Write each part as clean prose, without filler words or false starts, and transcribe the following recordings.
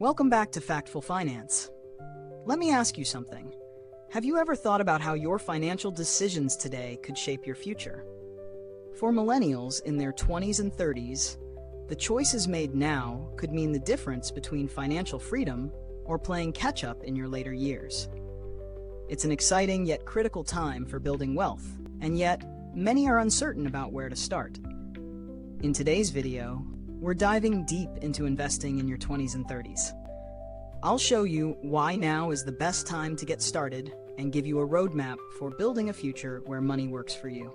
Welcome back to Factful Finance. Let me ask you something. Have you ever thought about how your financial decisions today could shape your future? For millennials in their 20s and 30s, the choices made now could mean the difference between financial freedom or playing catch-up in your later years. It's an exciting yet critical time for building wealth, and yet many are uncertain about where to start. In today's video, we're diving deep into investing in your 20s and 30s. I'll show you why now is the best time to get started and give you a roadmap for building a future where money works for you.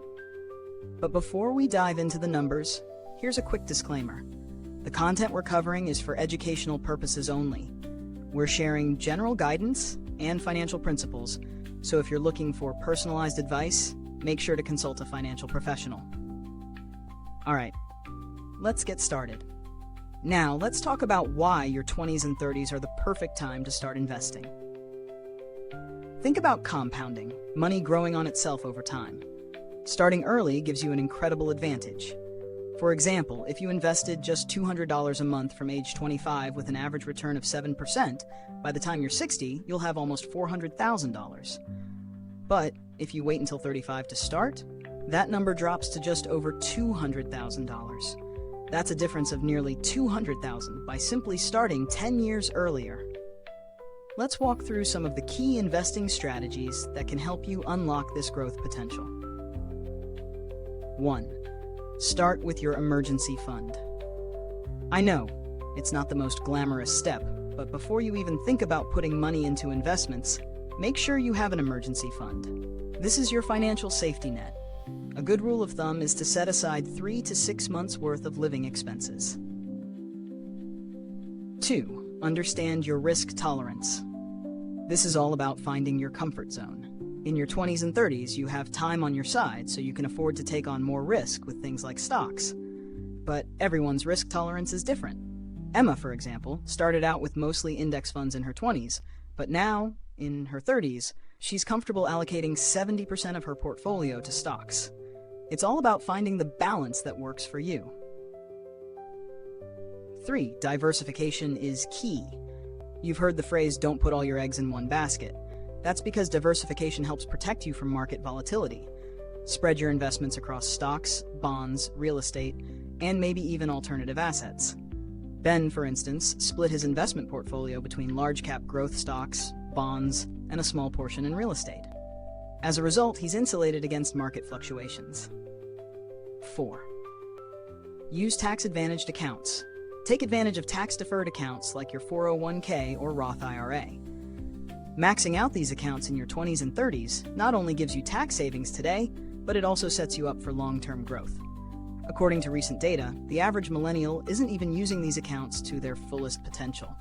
But before we dive into the numbers, here's a quick disclaimer. The content we're covering is for educational purposes only. We're sharing general guidance and financial principles, so if you're looking for personalized advice, make sure to consult a financial professional. All right, let's get started. Now, let's talk about why your 20s and 30s are the perfect time to start investing. Think about compounding, money growing on itself over time. Starting early gives you an incredible advantage. For example, if you invested just $200 a month from age 25 with an average return of 7%, by the time you're 60, you'll have almost $400,000. But if you wait until 35 to start, that number drops to just over $200,000. That's a difference of nearly $200,000 by simply starting 10 years earlier. Let's walk through some of the key investing strategies that can help you unlock this growth potential. 1. Start with your emergency fund. I know, it's not the most glamorous step, but before you even think about putting money into investments, make sure you have an emergency fund. This is your financial safety net. A good rule of thumb is to set aside 3 to 6 months' worth of living expenses. 2. Understand your risk tolerance. This is all about finding your comfort zone. In your 20s and 30s, you have time on your side, so you can afford to take on more risk with things like stocks. But everyone's risk tolerance is different. Emma, for example, started out with mostly index funds in her 20s, but now, in her 30s, she's comfortable allocating 70% of her portfolio to stocks. It's all about finding the balance that works for you. 3. Diversification is key. You've heard the phrase, don't put all your eggs in one basket. That's because diversification helps protect you from market volatility. Spread your investments across stocks, bonds, real estate, and maybe even alternative assets. Ben, for instance, split his investment portfolio between large-cap growth stocks, bonds, and a small portion in real estate. As a result, he's insulated against market fluctuations. 4. Use tax-advantaged accounts. Take advantage of tax-deferred accounts like your 401k or Roth IRA. Maxing out these accounts in your 20s and 30s not only gives you tax savings today, but it also sets you up for long-term growth. According to recent data, the average millennial isn't even using these accounts to their fullest potential.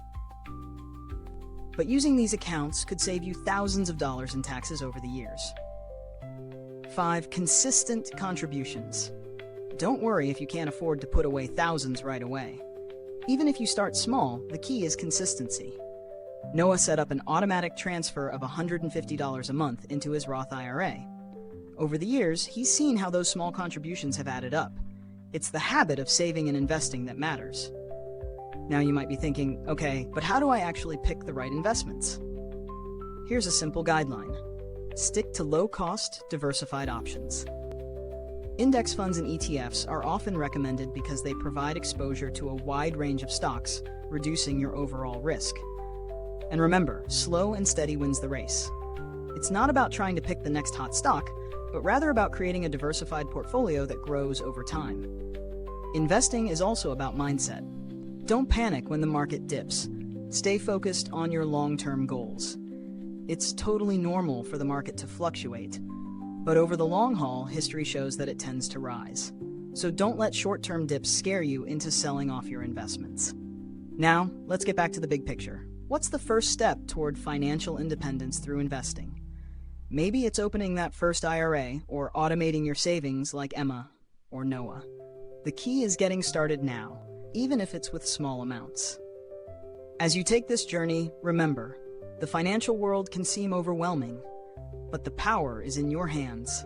But using these accounts could save you thousands of dollars in taxes over the years. 5. Consistent contributions. Don't worry if you can't afford to put away thousands right away. Even if you start small, the key is consistency. Noah set up an automatic transfer of $150 a month into his Roth IRA. Over the years, he's seen how those small contributions have added up. It's the habit of saving and investing that matters. Now you might be thinking, okay, but how do I actually pick the right investments? Here's a simple guideline. Stick to low-cost, diversified options. Index funds and ETFs are often recommended because they provide exposure to a wide range of stocks, reducing your overall risk. And remember, slow and steady wins the race. It's not about trying to pick the next hot stock, but rather about creating a diversified portfolio that grows over time. Investing is also about mindset. Don't panic when the market dips. Stay focused on your long-term goals. It's totally normal for the market to fluctuate, but over the long haul, history shows that it tends to rise. So don't let short-term dips scare you into selling off your investments. Now, let's get back to the big picture. What's the first step toward financial independence through investing? Maybe it's opening that first IRA or automating your savings like Emma or Noah. The key is getting started now, even if it's with small amounts. As you take this journey, remember, the financial world can seem overwhelming, but the power is in your hands.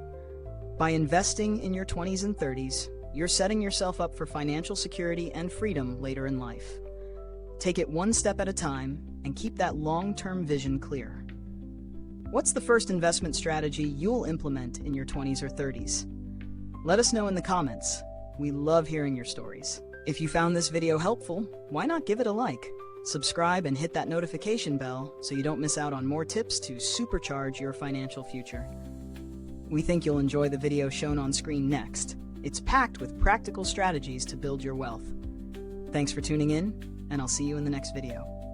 By investing in your 20s and 30s, you're setting yourself up for financial security and freedom later in life. Take it one step at a time and keep that long-term vision clear. What's the first investment strategy you'll implement in your 20s or 30s? Let us know in the comments. We love hearing your stories. If you found this video helpful, why not give it a like? Subscribe and hit that notification bell so you don't miss out on more tips to supercharge your financial future. We think you'll enjoy the video shown on screen next. It's packed with practical strategies to build your wealth. Thanks for tuning in, and I'll see you in the next video.